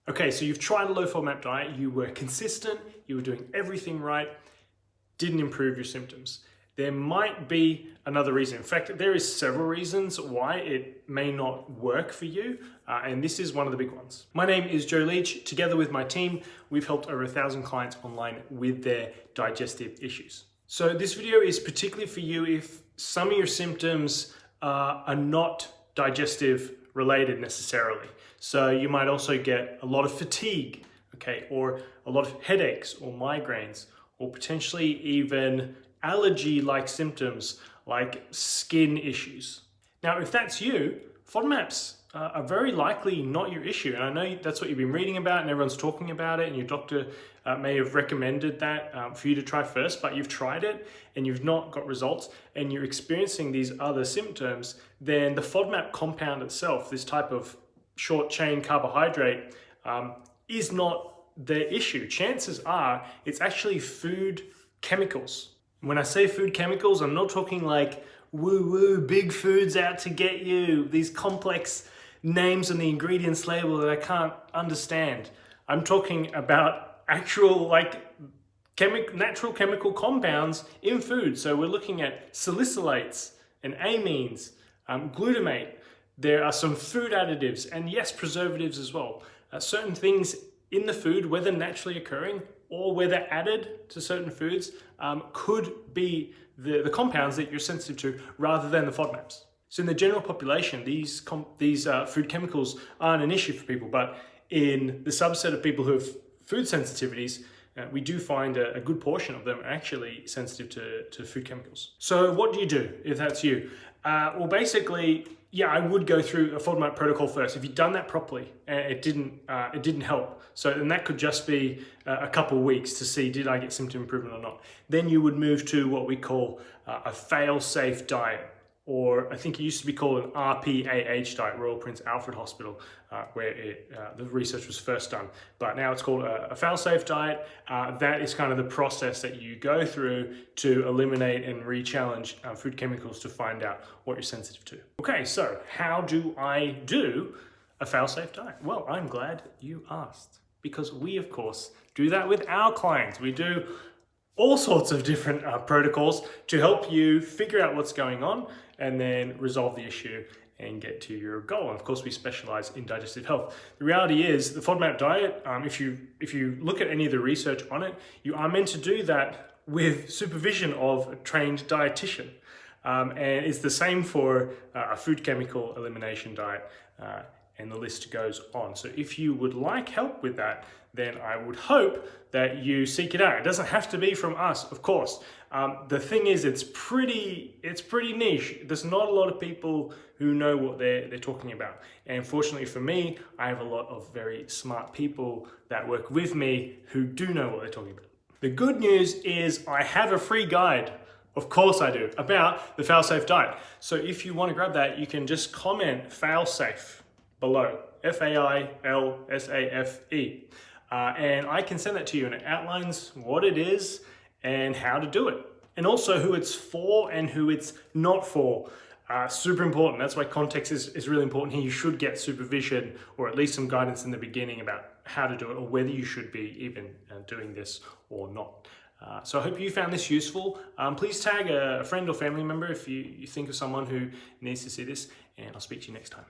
Okay, so you've tried a low FODMAP diet, you were consistent, you were doing everything right, didn't improve your symptoms. There might be another reason. In fact, there is several reasons why it may not work for you, and this is one of the big ones. My name is Joe Leech. Together with my team, we've helped over 1,000 clients online with their digestive issues. So this video is particularly for you if some of your symptoms are not digestive related necessarily. So you might also get a lot of fatigue, okay, or a lot of headaches or migraines, or potentially even allergy-like symptoms like skin issues. Now, if that's you, FODMAPs are very likely not your issue. And I know that's what you've been reading about and everyone's talking about it, and your doctor may have recommended that for you to try first, but you've tried it and you've not got results and you're experiencing these other symptoms, then the FODMAP compound itself, this type of short chain carbohydrate, is not the issue. Chances are it's actually food chemicals. When I say food chemicals, I'm not talking like woo-woo, big food's out to get you, these complex names on the ingredients label that I can't understand. I'm talking about actual natural chemical compounds in food. So we're looking at salicylates and amines, glutamate. There are some food additives and yes, preservatives as well. Certain things in the food, whether naturally occurring or whether added to certain foods, could be the compounds that you're sensitive to rather than the FODMAPs. So in the general population, these food chemicals aren't an issue for people, but in the subset of people who have food sensitivities, we do find a good portion of them are actually sensitive to food chemicals. So what do you do if that's you? Well, basically, yeah, I would go through a FODMAP protocol first. If you've done that properly and it didn't help, and that could just be a couple of weeks to see did I get symptom improvement or not. Then you would move to what we call a Failsafe diet, or I think it used to be called an RPAH diet, Royal Prince Alfred Hospital, where the research was first done. But now it's called a Failsafe diet. That is kind of the process that you go through to eliminate and re-challenge food chemicals to find out what you're sensitive to. Okay, so how do I do a Failsafe diet? Well, I'm glad you asked, because we, of course, do that with our clients. We do all sorts of different protocols to help you figure out what's going on and then resolve the issue and get to your goal. And of course, we specialize in digestive health. The reality is the FODMAP diet, if you look at any of the research on it, you are meant to do that with supervision of a trained dietitian. And it's the same for a food chemical elimination diet, and the list goes on. So if you would like help with that, then I would hope that you seek it out. It doesn't have to be from us, of course. The thing is, it's pretty niche. There's not a lot of people who know what they're talking about. And fortunately for me, I have a lot of very smart people that work with me who do know what they're talking about. The good news is I have a free guide. Of course I do, about the Failsafe diet. So if you want to grab that, you can just comment Failsafe below, Failsafe, and I can send that to you, and it outlines what it is and how to do it, and also who it's for and who it's not for. Super important. That's why context is really important here. You should get supervision or at least some guidance in the beginning about how to do it, or whether you should be even doing this or not. So I hope you found this useful. Please tag a friend or family member if you think of someone who needs to see this, and I'll speak to you next time.